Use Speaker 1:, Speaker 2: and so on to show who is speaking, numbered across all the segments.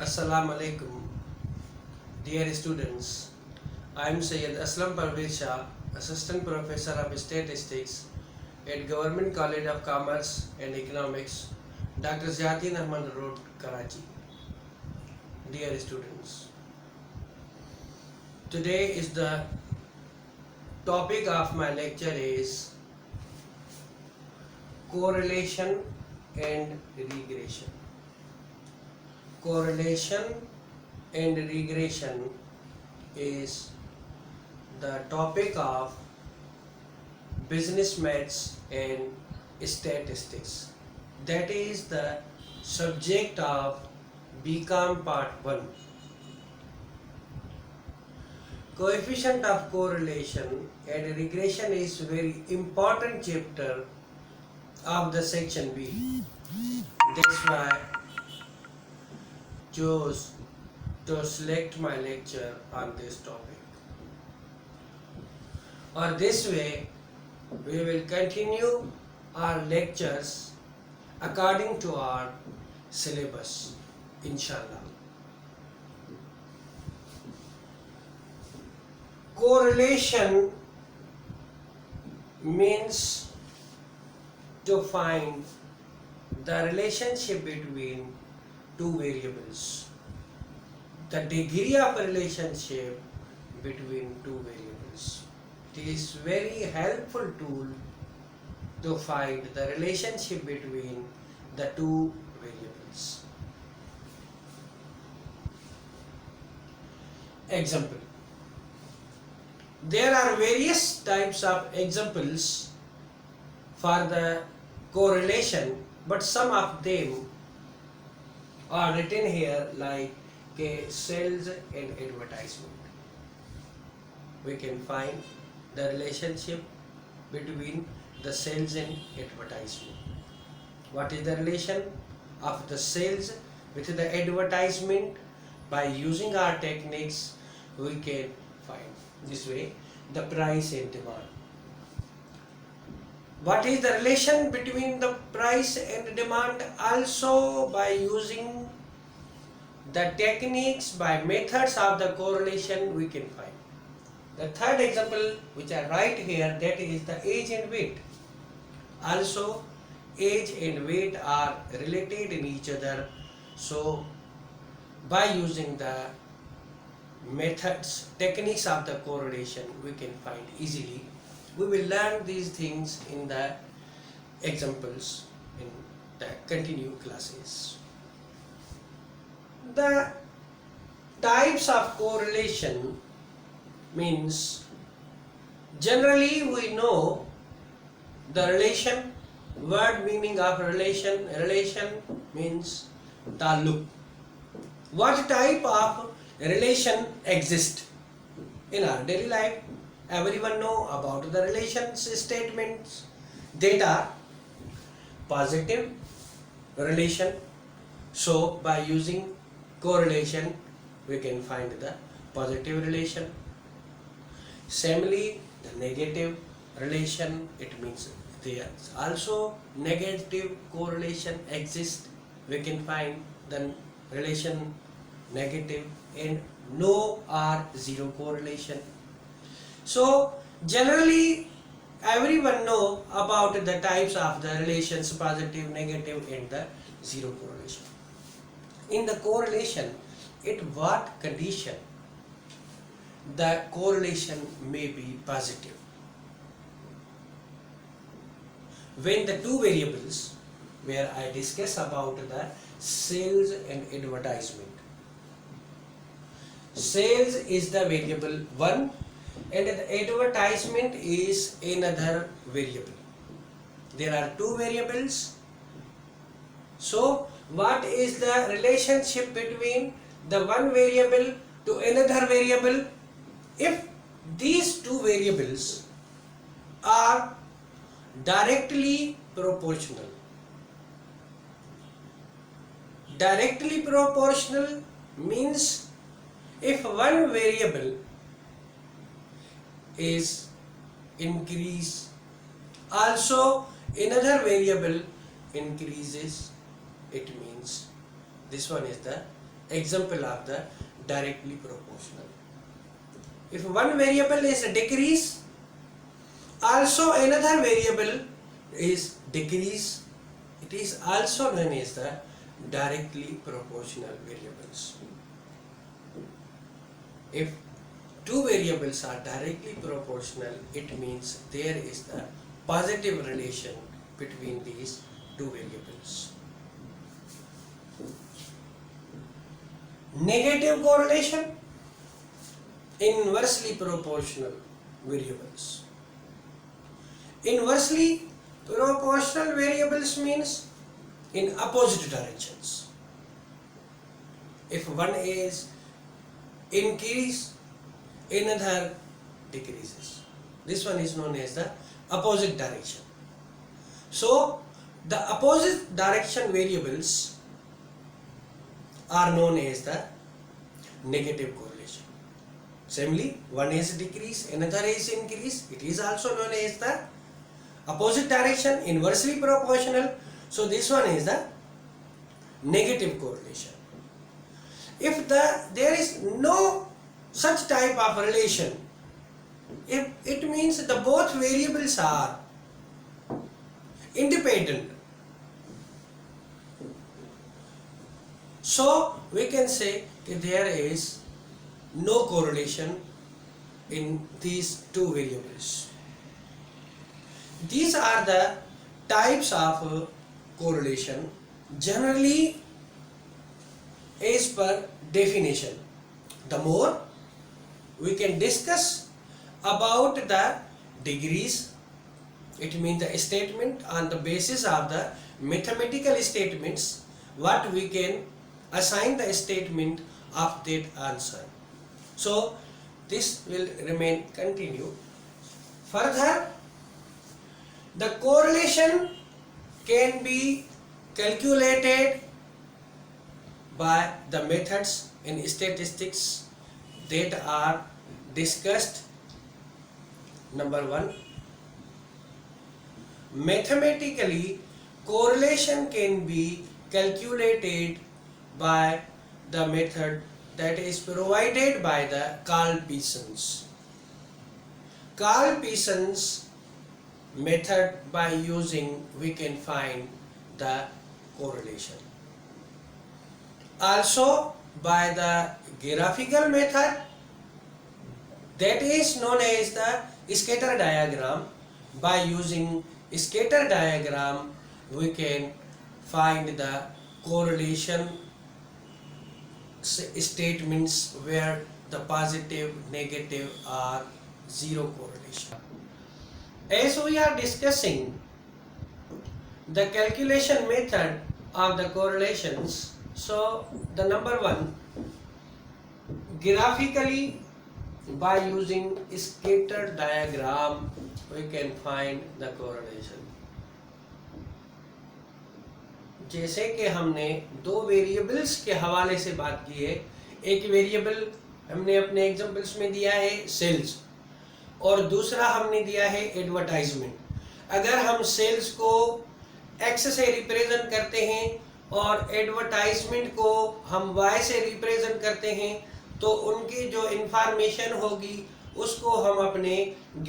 Speaker 1: Assalamu alaikum, dear students. I am Syed Aslam Parvez Shah, Assistant Professor of Statistics at Government College of Commerce and Economics, Dr. Ziauddin Ahmad Road, Karachi. Dear students, today is the topic of my lecture is correlation and regression. Correlation and regression is the topic of business maths and statistics. That is the subject of BCom Part 1. Coefficient of correlation and regression is very important chapter of the section B. That's why chose to select my lecture on this topic. Or this way, we will continue our lectures according to our syllabus, inshallah. Correlation means to find the relationship between two variables, the degree of relationship between two variables. It is very helpful tool to find the relationship between the two variables. Example. There are various types of examples for the correlation, but some of them are written here like sales and advertisement. We can find the relationship between the sales and advertisement. What is the relation of the sales with the advertisement? By using our techniques, we can find this way the price and demand. What is the relation between the price and demand? Also by using the techniques, by methods of the correlation, we can find. The third example which I write here, that is the age and weight. Also age and weight are related in each other, so by using the methods, techniques of the correlation, we can find easily. We will learn these things in the examples in the continued classes. The types of correlation means, generally we know the relation, word meaning of relation means taluk. What type of relation exists in our daily life? Everyone know about the relations statements that are positive relation. So by using correlation, we can find the positive relation. Similarly, the negative relation, it means there also negative correlation exists. We can find the relation negative, and no or zero correlation. So generally everyone know about the types of the relations, positive, negative and the zero correlation. In the correlation, at what condition the correlation may be positive? When the two variables, where I discuss about the sales and advertisement. Sales is the variable 1 and the advertisement is another variable. There are two variables. So what is the relationship between the one variable to another variable? If these two variables are directly proportional. Directly proportional means if one variable is increase, also another variable increases, it means this one is the example of the directly proportional. If one variable is decrease, also another variable is decrease. It is also known as the directly proportional variables. If two variables are directly proportional, it means there is the positive relation between these two variables. Negative correlation, inversely proportional variables. Inversely proportional variables means in opposite directions. If one is increase, another decreases. This one is known as the opposite direction. So the opposite direction variables are known as the negative correlation. Similarly, one is decrease, another is increase. It is also known as the opposite direction, inversely proportional. So this one is the negative correlation. If there is no such type of relation, if it means the both variables are independent. So we can say that there is no correlation in these two variables. These are the types of correlation generally as per definition. The more we can discuss about the degrees, it means the statement on the basis of the mathematical statements, what we can assign the statement of that answer. So this will remain continue. Further, the correlation can be calculated by the methods in statistics that are discussed. Number one, mathematically correlation can be calculated by the method that is provided by the Karl-Pearson's. Karl-Pearson's method, by using we can find the correlation. Also by the graphical method, that is known as the scatter diagram. By using scatter diagram we can find the correlation statements where the positive, negative are zero correlation. As we are discussing the calculation method of the correlations, so the number one, graphically by using scatter diagram we can find the correlation. जैसे कि हमने दो variables के हवाले से बात की है, एक वेरिएबल हमने अपने एग्जांपल्स में दिया है सेल्स और दूसरा हमने दिया है एडवर्टाइजमेंट। अगर हम सेल्स को एक्स से रिप्रेजेंट करते हैं और एडवर्टाइजमेंट को हम वाई से रिप्रेजेंट करते हैं तो उनकी जो इंफॉर्मेशन होगी उसको हम अपने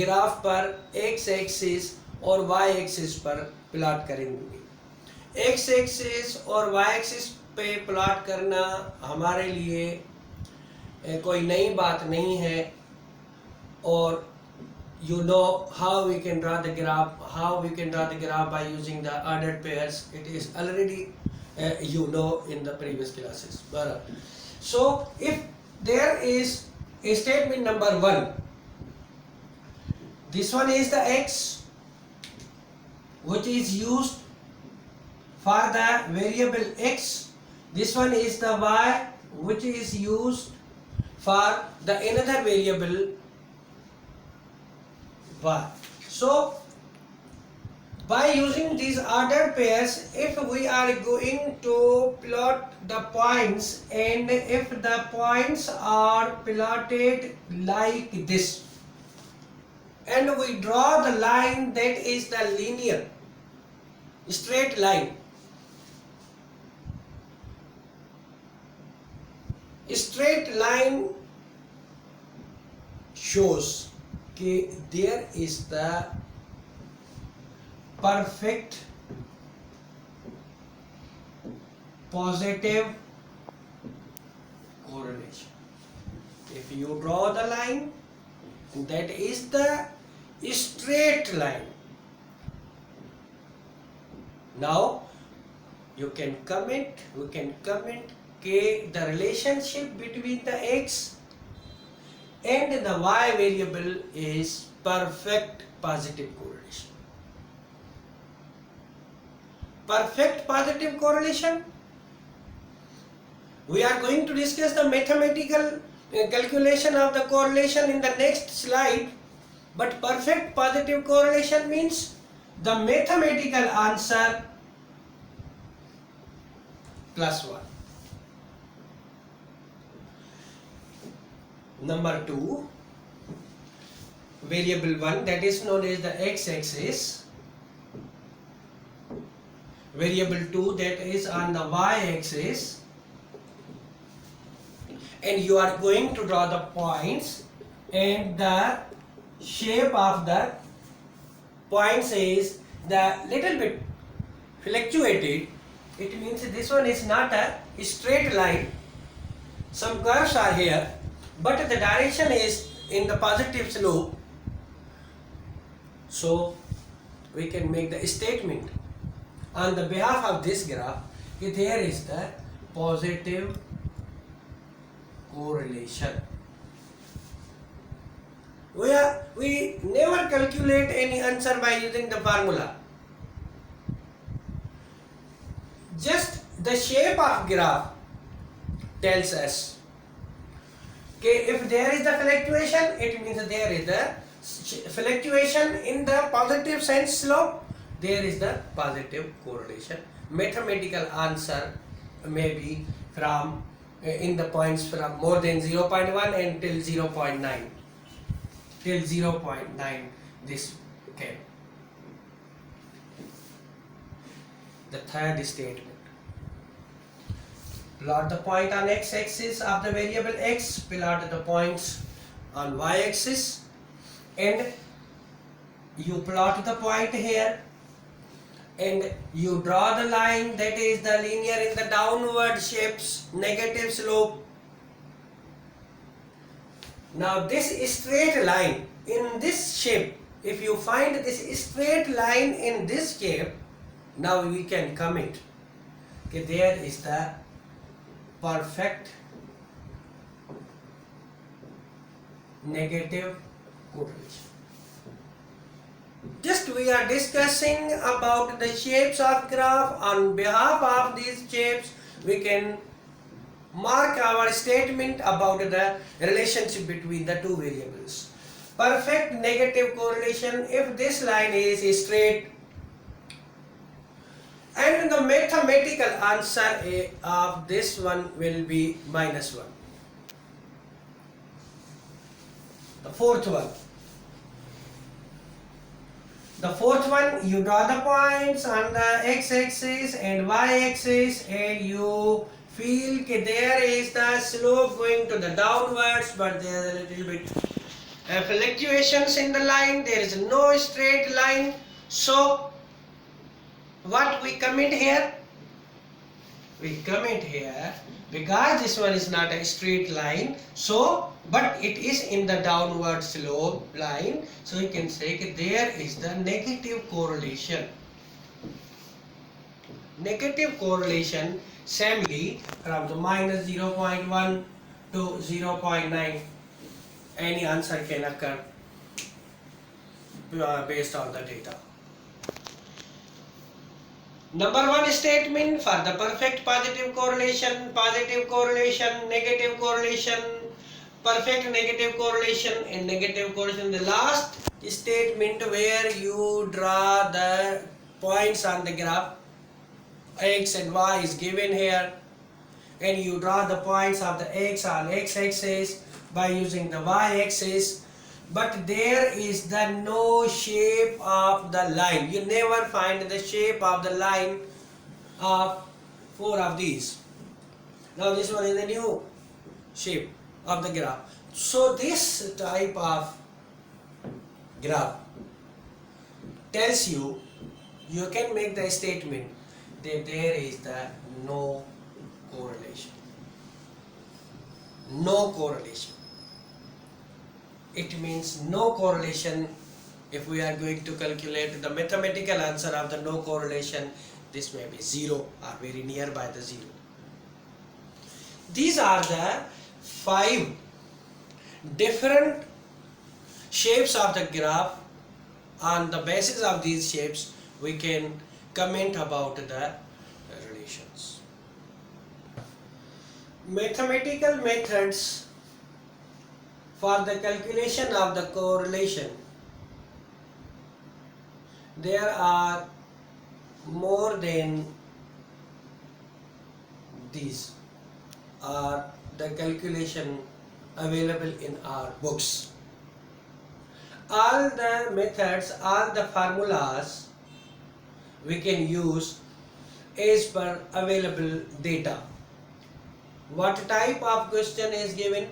Speaker 1: ग्राफ पर एक्स एक्सिस और वाई एक्सिस पर प्लॉट करेंगे। एक्स एक्सिस और वाई एक्सिस पे प्लॉट करना हमारे लिए कोई नई बात नहीं है और you know how we can draw the graph by using the ordered pairs. It is already you know in the previous classes. So if there is a statement number one, this one is the x which is used for the variable x, this one is the y which is used for the another variable y. So by using these ordered pairs, if we are going to plot the points and if the points are plotted like this and we draw the line that is the linear straight line, straight line shows that there is the perfect positive correlation. If you draw the line, that is the straight line. Now you can comment, we can comment the relationship between the x and the y variable is perfect positive correlation. Perfect positive correlation. We are going to discuss the mathematical calculation of the correlation in the next slide, but perfect positive correlation means the mathematical answer plus 1. Number 2, variable 1, that is known as the x-axis. Variable 2, that is on the y-axis. And you are going to draw the points, and the shape of the points is the little bit fluctuated. It means this one is not a straight line. Some curves are here, but the direction is in the positive slope. So we can make the statement on the behalf of this graph that there is the positive correlation. We never calculate any answer by using the formula. Just the shape of graph tells us. Okay, if there is the fluctuation, it means there is the fluctuation in the positive sense slope. There is the positive correlation. Mathematical answer may be from in the points from more than 0.1 and till 0.9. Till 0.9 this came. The third statement. Plot the point on x-axis of the variable x, plot the points on y-axis, and you plot the point here, and you draw the line that is the linear in the downward shapes, negative slope. Now this straight line in this shape, if you find this straight line in this shape, now we can comment that there is the perfect negative correlation. Just we are discussing about the shapes of graph. On behalf of these shapes, we can mark our statement about the relationship between the two variables. Perfect negative correlation if this line is straight, and the mathematical answer of this one will be -1. The fourth one. The fourth one, you draw the points on the x-axis and y-axis, and you feel that there is the slope going to the downwards, but there is a little bit fluctuations in the line. There is no straight line. So what we comment here? We comment here because this one is not a straight line, so but it is in the downward slope line, so we can say that there is the negative correlation. Negative correlation, samely from the -0.1 to 0.9, any answer can occur based on the data. Number 1 statement for the perfect positive correlation, negative correlation, perfect negative correlation, and negative correlation. The last statement where you draw the points on the graph, x and y is given here, and you draw the points of the x on x-axis by using the y-axis, but there is the no shape of the line. You never find the shape of the line of 4 of these. Now this one is the new shape of the graph. So this type of graph tells you, you can make the statement that there is the no correlation. No correlation. It means no correlation. If we are going to calculate the mathematical answer of the no correlation, this may be 0 or very nearby the 0. These are the 5 different shapes of the graph. On the basis of these shapes, we can comment about the relations. Mathematical methods for the calculation of the correlation. There are more than these are the calculation available in our books. All the methods, all the formulas we can use as per available data. What type of question is given?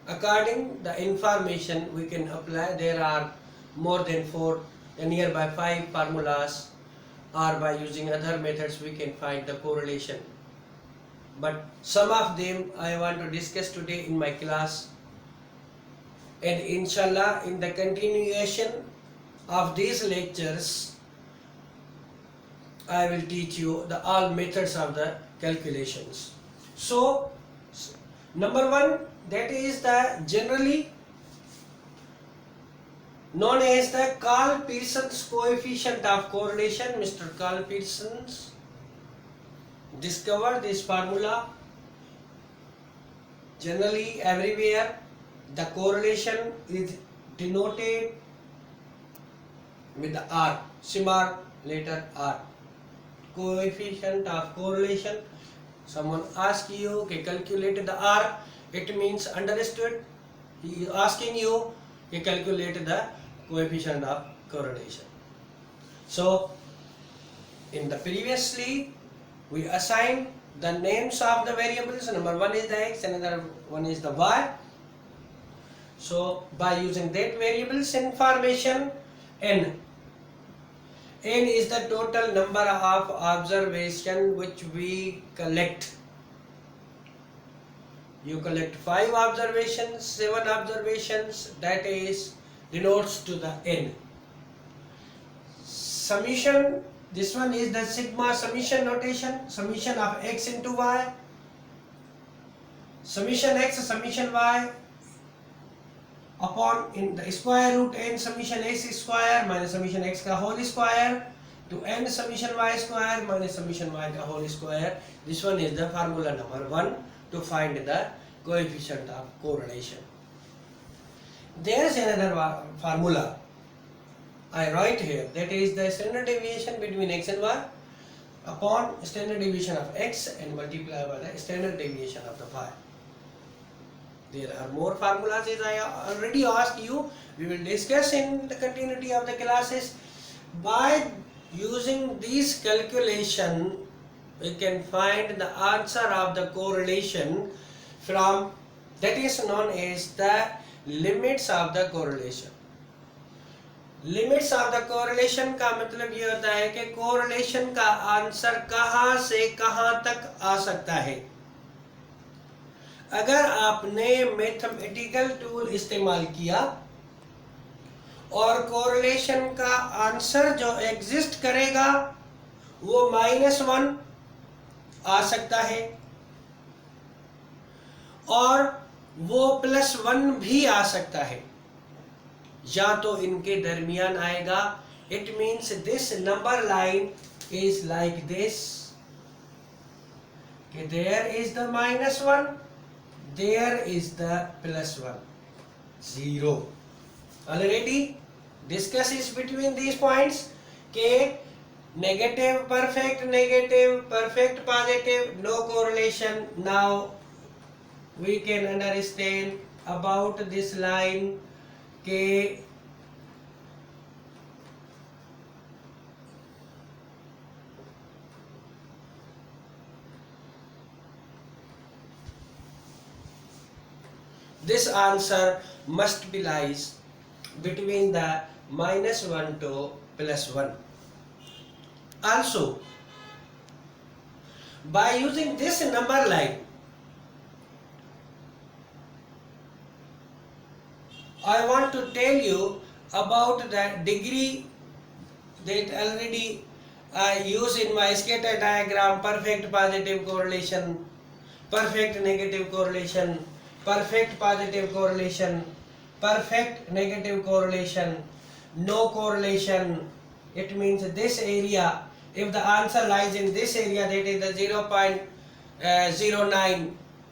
Speaker 1: According the information we can apply. There are more than 4, nearby 5 formulas, or by using other methods we can find the correlation. But some of them I want to discuss today in my class, and inshallah in the continuation of these lectures I will teach you the all methods of the calculations. So number 1, that is the generally known as the Karl-Pearson's coefficient of correlation. Mr. Karl-Pearson discovered this formula. Generally everywhere the correlation is denoted with the R, small letter R. Coefficient of correlation. Someone asks you to calculate the R, it means understood. He is asking you to calculate the coefficient of correlation. So in the previously we assigned the names of the variables. Number 1 is the x, another one is the y. So by using that variables information, n is the total number of observation which we collect. You collect 5 observations, 7 observations, that is denotes to the n. Summation, this one is the sigma summation notation, summation of x into y, summation x, summation y upon in the square root n summation x square minus summation x ka whole square to n summation y square minus summation y ka whole square. This one is the formula number 1 to find the coefficient of correlation. There is another formula I write here, that is the standard deviation between x and y upon standard deviation of x and multiply by the standard deviation of the y. There are more formulas as I already asked you. We will discuss in the continuity of the classes. By using this calculation, we can find the answer of the correlation from, that is known as the limits of the correlation. Limits of the correlation का मतलब ये होता है कि correlation का answer कहां से कहां तक आ सकता है। अगर आपने मैथमेटिकल टूल इस्तेमाल किया और कोरिलेशन का आंसर जो एग्जिस्ट करेगा वो -1 आ सकता है और वो +1 भी आ सकता है, या तो इनके दरमियान आएगा। It means this number line is like this, there is the -1, there is the +1, 0. Already discuss is between these points के negative perfect positive, no correlation. Now we can understand about this line के this answer must be lies between the -1 to +1. Also, by using this number line, I want to tell you about the degree that already I use in my scatter diagram: perfect positive correlation, perfect negative correlation, perfect positive correlation, perfect negative correlation, no correlation. It means this area, if the answer lies in this area, that is the 0.09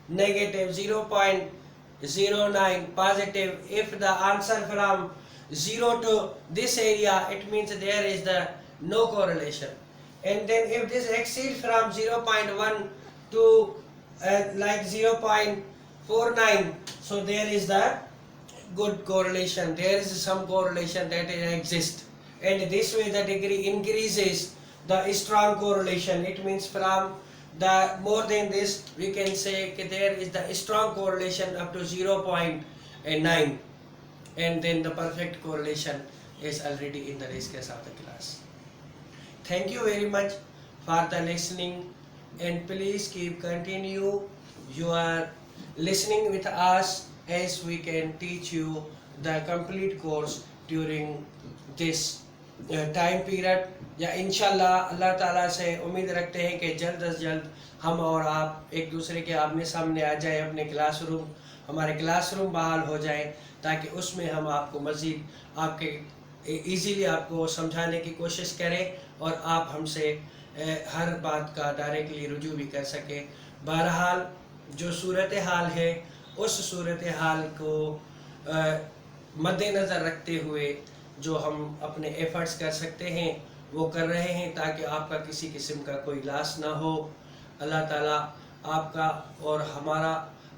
Speaker 1: negative, 0.09 positive. If the answer from 0 to this area, it means there is the no correlation. And then if this exceeds from 0.1 to like 0.49, so there is the good correlation, there is some correlation that exists. And this way the degree increases the strong correlation. It means from the more than this, we can say there is the strong correlation up to 0.9, and then the perfect correlation is already in the discuss of the class. Thank you very much for the listening, and please keep continue your listening with us as we can teach you the complete course during this time period. या इंशाल्लाह अल्लाह ताला से उम्मीद रखते हैं कि जल्द अज जल्द हम और आप एक दूसरे के आमने सामने आ जाए, अपने क्लासरूम, हमारे क्लासरूम बहाल हो जाए, ताकि उसमें हम आपको मज़ीद आपके इजीली आपको समझाने की कोशिश करें और आप हमसे हर बात का डायरेक्टली रुजू भी कर सकें. बहरहाल जो सूरत हाल है, उस सूरत हाल को मद्देनज़र रखते हुए जो हम अपने एफर्ट्स कर सकते हैं वो कर रहे हैं, ताकि आपका किसी किस्म का कोई लॉस ना हो. अल्लाह ताला आपका और हमारा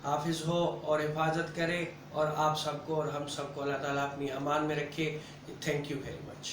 Speaker 1: हाफिज़ हो और हिफाजत करे, और आप सबको और हम सबको अल्लाह ताला अपनी अमान में रखे. Thank you very much.